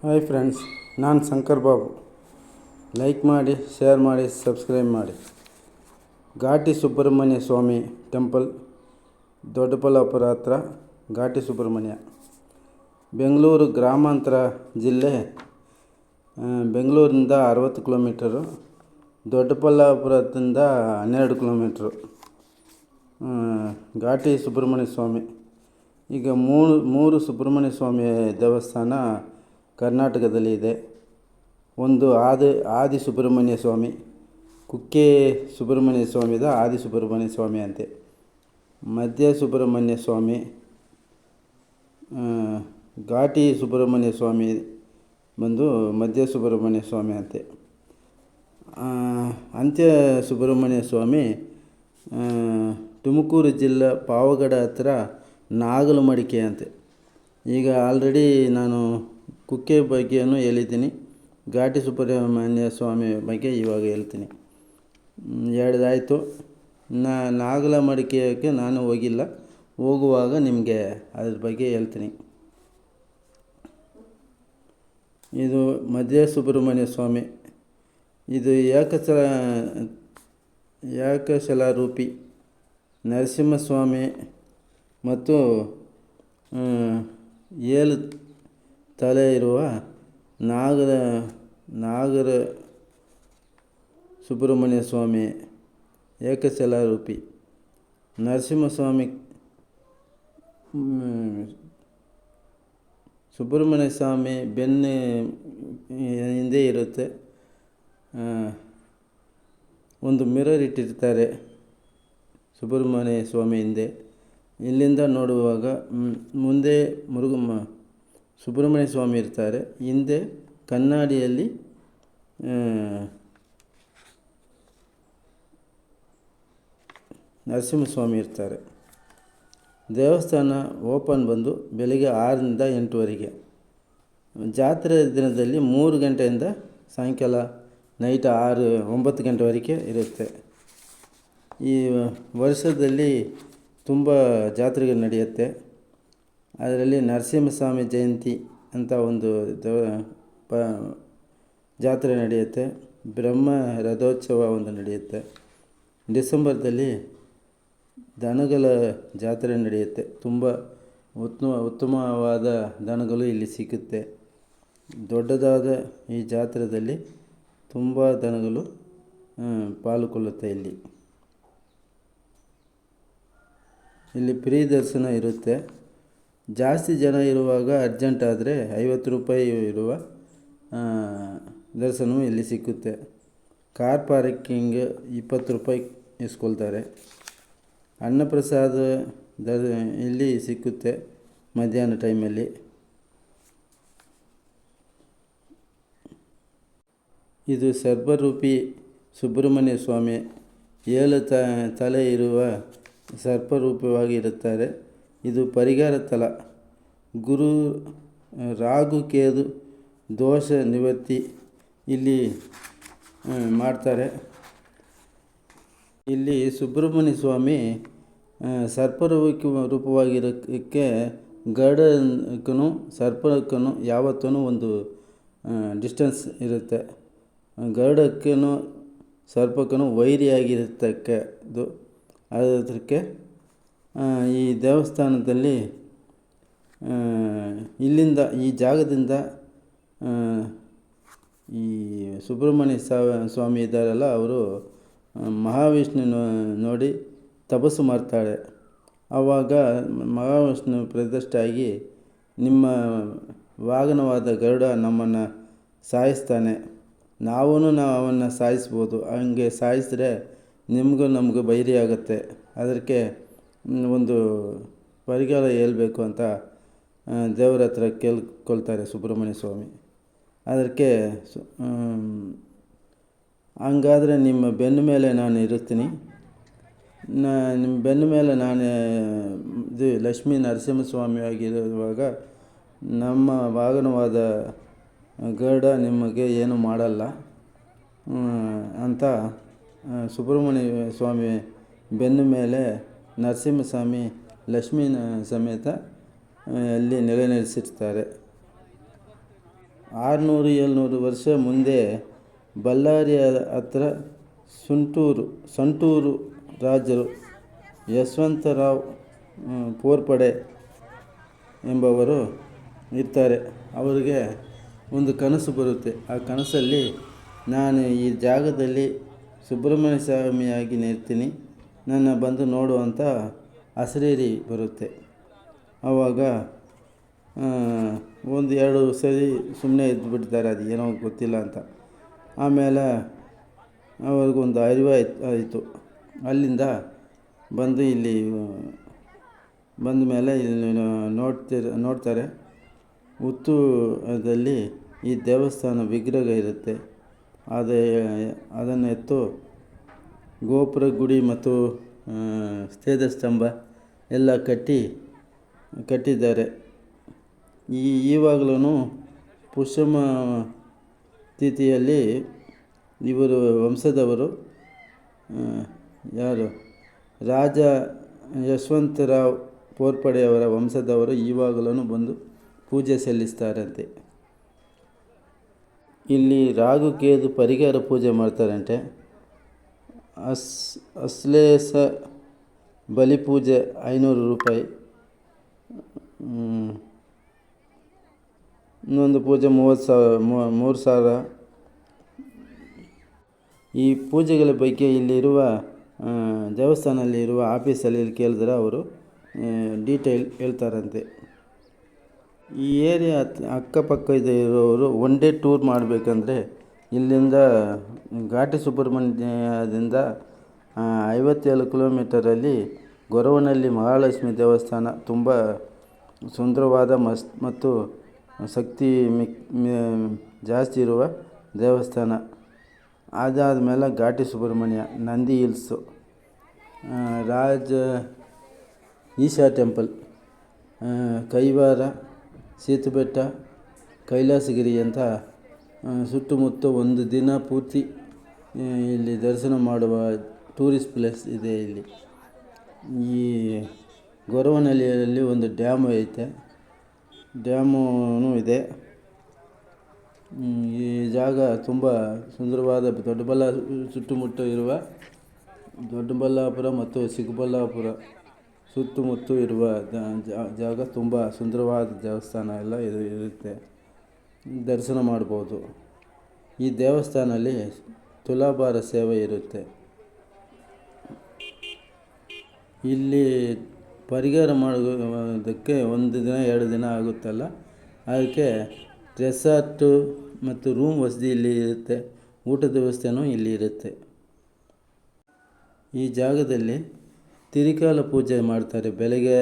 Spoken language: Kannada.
ಹಾಯ್ ಫ್ರೆಂಡ್ಸ್, ನಾನು ಶಂಕರ್ ಬಾಬು. ಲೈಕ್ ಮಾಡಿ, ಶೇರ್ ಮಾಡಿ, ಸಬ್ಸ್ಕ್ರೈಬ್ ಮಾಡಿ. ಘಾಟಿ ಸುಬ್ರಹ್ಮಣ್ಯ ಸ್ವಾಮಿ ಟೆಂಪಲ್, ದೊಡ್ಡಬಳ್ಳಾಪುರ ಹತ್ರ ಘಾಟಿ ಸುಬ್ರಹ್ಮಣ್ಯ. ಬೆಂಗಳೂರು ಗ್ರಾಮಾಂತರ ಜಿಲ್ಲೆ. ಬೆಂಗಳೂರಿಂದ 60 ಕಿಲೋಮೀಟರು, ದೊಡ್ಡಬಳ್ಳಾಪುರದಿಂದ 12 ಕಿಲೋಮೀಟ್ರು. ಘಾಟಿ ಸುಬ್ರಹ್ಮಣ್ಯ ಸ್ವಾಮಿ. ಈಗ ಮೂರು ಸುಬ್ರಹ್ಮಣ್ಯ ಸ್ವಾಮಿ ದೇವಸ್ಥಾನ ಕರ್ನಾಟಕದಲ್ಲಿ ಇದೆ. ಒಂದು ಆದಿ ಸುಬ್ರಹ್ಮಣ್ಯ ಸ್ವಾಮಿ, ಕುಕ್ಕೆ ಸುಬ್ರಹ್ಮಣ್ಯ ಸ್ವಾಮಿದ ಆದಿ ಸುಬ್ರಹ್ಮಣ್ಯ ಸ್ವಾಮಿ ಅಂತೆ. ಮಧ್ಯ ಸುಬ್ರಹ್ಮಣ್ಯ ಸ್ವಾಮಿ, ಘಾಟಿ ಸುಬ್ರಹ್ಮಣ್ಯ ಸ್ವಾಮಿ ಬಂದು ಮಧ್ಯ ಸುಬ್ರಹ್ಮಣ್ಯ ಸ್ವಾಮಿ ಅಂತೆ. ಅಂತ್ಯ ಸುಬ್ರಹ್ಮಣ್ಯ ಸ್ವಾಮಿ ತುಮಕೂರು ಜಿಲ್ಲೆ ಪಾವಗಡ ಹತ್ರ ನಾಗಲಮಡಿಕೆ ಅಂತೆ. ಈಗ ಆಲ್ರೆಡಿ ನಾನು ಕುಕ್ಕೆ ಬಗ್ಗೆಯೂ ಹೇಳಿದ್ದೀನಿ, ಘಾಟಿ ಸುಬ್ರಹ್ಮಣ್ಯ ಸ್ವಾಮಿ ಬಗ್ಗೆ ಇವಾಗ ಹೇಳ್ತೀನಿ. ಎರಡಾಯಿತು. ನಾಗಲಮಡಿಕೆಗೆ ನಾನು ಹೋಗಿಲ್ಲ, ಹೋಗುವಾಗ ನಿಮಗೆ ಅದ್ರ ಬಗ್ಗೆ ಹೇಳ್ತೀನಿ. ಇದು ಮಧ್ಯ ಸುಬ್ರಹ್ಮಣ್ಯ ಸ್ವಾಮಿ. ಇದು ಏಕಶಿಲಾರೂಪಿ ನರಸಿಂಹಸ್ವಾಮಿ ಮತ್ತು 7 ತಲೆ ಇರುವ ನಾಗರ ಸುಬ್ರಹ್ಮಣ್ಯ ಸ್ವಾಮಿ. ಏಕಶಿಲಾರೂಪಿ ನರಸಿಂಹಸ್ವಾಮಿ. ಸುಬ್ರಹ್ಮಣ್ಯ ಸ್ವಾಮಿ ಬೆನ್ನು ಹಿಂದೆ ಇರುತ್ತೆ. ಒಂದು ಮಿರರ್ ಇಟ್ಟಿರ್ತಾರೆ ಸುಬ್ರಹ್ಮಣ್ಯ ಸ್ವಾಮಿ ಹಿಂದೆ. ಇಲ್ಲಿಂದ ನೋಡುವಾಗ ಮುಂದೆ ಸುಬ್ರಹ್ಮಣ್ಯ ಸ್ವಾಮಿ ಇರ್ತಾರೆ, ಹಿಂದೆ ಕನ್ನಡಿಯಲ್ಲಿ ನರಸಿಂಹಸ್ವಾಮಿ ಇರ್ತಾರೆ. ದೇವಸ್ಥಾನ ಓಪನ್ ಬಂದು ಬೆಳಿಗ್ಗೆ 6ರಿಂದ 8ವರೆಗೆ. ಜಾತ್ರೆ ದಿನದಲ್ಲಿ 3 ಗಂಟೆಯಿಂದ ಸಾಯಂಕಾಲ ನೈಟ್ 9 ಗಂಟೆವರೆಗೆ ಇರುತ್ತೆ. ಈ ವರ್ಷದಲ್ಲಿ ತುಂಬ ಜಾತ್ರೆಗಳು ನಡೆಯುತ್ತೆ. ಅದರಲ್ಲಿ ನರಸಿಂಹಸ್ವಾಮಿ ಜಯಂತಿ ಅಂತ ಒಂದು ಜಾತ್ರೆ ನಡೆಯುತ್ತೆ. ಬ್ರಹ್ಮ ರಥೋತ್ಸವ ಒಂದು ನಡೆಯುತ್ತೆ. ಡಿಸೆಂಬರ್ದಲ್ಲಿ ದನಗಳ ಜಾತ್ರೆ ನಡೆಯುತ್ತೆ. ತುಂಬ ಉತ್ತಮವಾದ ದನಗಳು ಇಲ್ಲಿ ಸಿಗುತ್ತೆ. ದೊಡ್ಡದಾದ ಈ ಜಾತ್ರೆಯಲ್ಲಿ ತುಂಬ ದನಗಳು ಪಾಲ್ಗೊಳ್ಳುತ್ತೆ. ಇಲ್ಲಿ ಫ್ರೀ ದರ್ಶನ ಇರುತ್ತೆ. ಜಾಸ್ತಿ ಜನ ಇರುವಾಗ ಅರ್ಜೆಂಟ್ ಆದರೆ 50 ರೂಪಾಯಿ ಇರುವ ದರ್ಶನವೂ ಇಲ್ಲಿ ಸಿಕ್ಕುತ್ತೆ. ಕಾರ್ ಪಾರ್ಕಿಂಗ್ 20 ರೂಪಾಯಿ ಇಸ್ಕೊಳ್ತಾರೆ. ಅನ್ನಪ್ರಸಾದ ಇಲ್ಲಿ ಸಿಕ್ಕುತ್ತೆ ಮಧ್ಯಾಹ್ನ ಟೈಮಲ್ಲಿ. ಇದು ಸರ್ಪರೂಪಿ ಸುಬ್ರಹ್ಮಣ್ಯ ಸ್ವಾಮಿ. 7 ತಲೆ ಇರುವ ಸರ್ಪರೂಪವಾಗಿ ಇರುತ್ತಾರೆ. ಇದು ಪರಿಹಾರ ತಲ. ಗುರು ರಾಹು ಕೇದು ದೋಷ ನಿವೃತ್ತಿ ಇಲ್ಲಿ ಮಾಡ್ತಾರೆ. ಇಲ್ಲಿ ಸುಬ್ರಹ್ಮಣ್ಯ ಸ್ವಾಮಿ ರೂಪವಾಗಿರೋಕ್ಕೆ ಗರುಡಕ್ಕೂ ಸರ್ಪಕ್ಕೂ ಯಾವತ್ತೂ ಒಂದು ಡಿಸ್ಟೆನ್ಸ್ ಇರುತ್ತೆ. ಗರುಡಕ್ಕೂ ಸರ್ಪಕ್ಕೂ ವೈರಿಯಾಗಿರ್ತಕ್ಕದ್ದು. ಅದಕ್ಕೆ ಈ ದೇವಸ್ಥಾನದಲ್ಲಿ ಇಲ್ಲಿಂದ ಈ ಜಾಗದಿಂದ ಈ ಸುಬ್ರಹ್ಮಣ್ಯ ಸ್ವಾಮಿ ಇದ್ದಾರಲ್ಲ, ಅವರು ಮಹಾವಿಷ್ಣು ನೋಡಿ ತಪಸ್ಸು ಮಾಡ್ತಾಳೆ. ಆವಾಗ ಮಹಾವಿಷ್ಣು ಪ್ರತಿಷ್ಠೆ ಆಗಿ ನಿಮ್ಮ ವಾಹನವಾದ ಗರುಡ ನಮ್ಮನ್ನು ಸಾಯಿಸ್ತಾನೆ, ನಾವು ಅವನ್ನು ಸಾಯಿಸ್ಬೋದು, ಹಂಗೆ ಸಾಯಿಸಿದ್ರೆ ನಿಮಗೂ ನಮಗೂ ಬೈರಿ ಆಗುತ್ತೆ. ಅದಕ್ಕೆ ಒಂದು ಪರಿಹಾರ ಹೇಳ್ಬೇಕು ಅಂತ ದೇವರ ಹತ್ರ ಕೇಳ್ಕೊಳ್ತಾರೆ ಸುಬ್ರಹ್ಮಣ್ಯ ಸ್ವಾಮಿ. ಅದಕ್ಕೆ ಹಂಗಾದರೆ ನಿಮ್ಮ ಬೆನ್ನ ಮೇಲೆ ನಾನು ಇರುತ್ತೀನಿ, ನಿಮ್ಮ ಬೆನ್ನ ಮೇಲೆ ನಾನು ಇದು ಲಕ್ಷ್ಮೀ ನರಸಿಂಹಸ್ವಾಮಿಯಾಗಿರುವಾಗ ನಮ್ಮ ವಾಹನವಾದ ಗರುಡ ನಿಮಗೆ ಏನು ಮಾಡಲ್ಲ ಅಂತ ಸುಬ್ರಹ್ಮಣ್ಯ ಸ್ವಾಮಿ ಬೆನ್ನ ಮೇಲೆ ನರಸಿಂಹಸ್ವಾಮಿ ಲಕ್ಷ್ಮೀ ಸಮೇತ ಅಲ್ಲಿ ನೆಲೆನಿಲ್ಲಿಸಿರ್ತಾರೆ. 600-700 ವರ್ಷ ಮುಂದೆ ಬಳ್ಳಾರಿ ಹತ್ರ ಸಂಟೂರು ರಾಜರು ಯಶವಂತರಾವ್ ಘೋರ್ಪಡೆ ಎಂಬವರು ಇರ್ತಾರೆ. ಅವರಿಗೆ ಒಂದು ಕನಸು ಬರುತ್ತೆ. ಆ ಕನಸಲ್ಲಿ ನಾನು ಈ ಜಾಗದಲ್ಲಿ ಸುಬ್ರಹ್ಮಣ್ಯ ಸ್ವಾಮಿಯಾಗಿ ನಿಲ್ತೀನಿ, ನನ್ನ ಬಂದು ನೋಡುವಂಥ ಅಶರೀರಿ ಬರುತ್ತೆ. ಆವಾಗ 1-2 ಸರಿ ಸುಮ್ಮನೆ ಇದ್ದುಬಿಡ್ತಾರೆ, ಅದು ಏನೋ ಗೊತ್ತಿಲ್ಲ ಅಂತ. ಆಮೇಲೆ ಅವ್ರಿಗೊಂದು ಅರಿವು ಆಯಿತು. ಅಲ್ಲಿಂದ ಬಂದು ಇಲ್ಲಿ ಬಂದ ಮೇಲೆ ಇಲ್ಲಿ ನೋಡ್ತಾರೆ. ಹುತ್ತೂರಲ್ಲಿ ಈ ದೇವಸ್ಥಾನ ವಿಗ್ರಹ ಇರುತ್ತೆ. ಅದನ್ನು ಎತ್ತು ಗೋಪುರ, ಗುಡಿ ಮತ್ತು ಛೇದ ಸ್ತಂಭ ಎಲ್ಲ ಕಟ್ಟಿದ್ದಾರೆ. ಈವಾಗಲೂ ಪುಷ್ಯಮ ತಿಥಿಯಲ್ಲಿ ಇವರು ವಂಶದವರು, ಯಾರು ರಾಜ ಯಶವಂತರಾವ್ ಘೋರ್ಪಡೆಯವರ ವಂಶದವರು ಈವಾಗಲೂ ಬಂದು ಪೂಜೆ ಸಲ್ಲಿಸ್ತಾರಂತೆ. ಇಲ್ಲಿ ರಾಹು ಕೇತು ಪರಿಹಾರ ಪೂಜೆ ಮಾಡ್ತಾರಂತೆ. ಅಶ್ಲೇಷ ಬಲಿ ಪೂಜೆ 500 ರೂಪಾಯಿ. ಇನ್ನೊಂದು ಪೂಜೆ 3,000. ಈ ಪೂಜೆಗಳ ಬಗ್ಗೆ ಇಲ್ಲಿರುವ ದೇವಸ್ಥಾನದಲ್ಲಿರುವ ಆಫೀಸಲ್ಲಿ ಕೇಳಿದ್ರೆ ಅವರು ಡೀಟೇಲ್ ಹೇಳ್ತಾರಂತೆ. ಈ ಏರಿಯಾ ಅಕ್ಕಪಕ್ಕ ಇರೋರು ಒನ್ ಡೇ ಟೂರ್ ಮಾಡಬೇಕಂದ್ರೆ ಇಲ್ಲಿಂದ ಘಾಟಿ ಸುಬ್ರಹ್ಮಣ್ಯದಿಂದ 57 ಕಿಲೋಮೀಟರಲ್ಲಿ ಗೊರವನಹಳ್ಳಿ ಮಹಾಲಕ್ಷ್ಮಿ ದೇವಸ್ಥಾನ ತುಂಬ ಸುಂದರವಾದ ಮತ್ತು ಶಕ್ತಿ ಜಾಸ್ತಿ ಇರುವ ದೇವಸ್ಥಾನ. ಅದಾದ ಮೇಲೆ ಘಾಟಿ ಸುಬ್ರಹ್ಮಣ್ಯ, ನಂದಿ ಹಿಲ್ಸು, ಈಶಾ ಟೆಂಪಲ್, ಕೈವಾರ, ಸೇತುಬೆಟ್ಟ, ಕೈಲಾಸಗಿರಿ ಅಂತ ಸುತ್ತಮುತ್ತ ಒಂದು ದಿನ ಪೂರ್ತಿ ಇಲ್ಲಿ ದರ್ಶನ ಮಾಡುವ ಟೂರಿಸ್ಟ್ ಪ್ಲೇಸ್ ಇದೆ. ಇಲ್ಲಿ ಈ ಗೊರವನಹಳ್ಳಿಯಲ್ಲಿ ಒಂದು ಡ್ಯಾಮು ಐತೆ, ಡ್ಯಾಮೂ ಇದೆ. ಈ ಜಾಗ ತುಂಬ ಸುಂದರವಾದ ಸುತ್ತಮುತ್ತ ಇರುವ ದೊಡ್ಡಬಳ್ಳಾಪುರ ಮತ್ತು ಚಿಕ್ಕಬಳ್ಳಾಪುರ ಸುತ್ತಮುತ್ತ ಇರುವ ಜಾಗ ತುಂಬ ಸುಂದರವಾದ ದೇವಸ್ಥಾನ ಎಲ್ಲ ಇರುತ್ತೆ, ದರ್ಶನ ಮಾಡ್ಬೋದು. ಈ ದೇವಸ್ಥಾನದಲ್ಲಿ ತುಲಾಭಾರ ಸೇವೆ ಇರುತ್ತೆ. ಇಲ್ಲಿ ಪರಿಹಾರ ಮಾಡೋದಕ್ಕೆ 1 ದಿನ 2 ದಿನ ಆಗುತ್ತಲ್ಲ, ಅದಕ್ಕೆ ರೆಸಾರ್ಟು ಮತ್ತು ರೂಮ್ ವಸತಿ ಇಲ್ಲಿ ಇರುತ್ತೆ, ಊಟದ ವ್ಯವಸ್ಥೆನೂ ಇಲ್ಲಿ ಇರುತ್ತೆ. ಈ ಜಾಗದಲ್ಲಿ ತಿರಿಕಾಲ ಪೂಜೆ ಮಾಡ್ತಾರೆ. ಬೆಳಗ್ಗೆ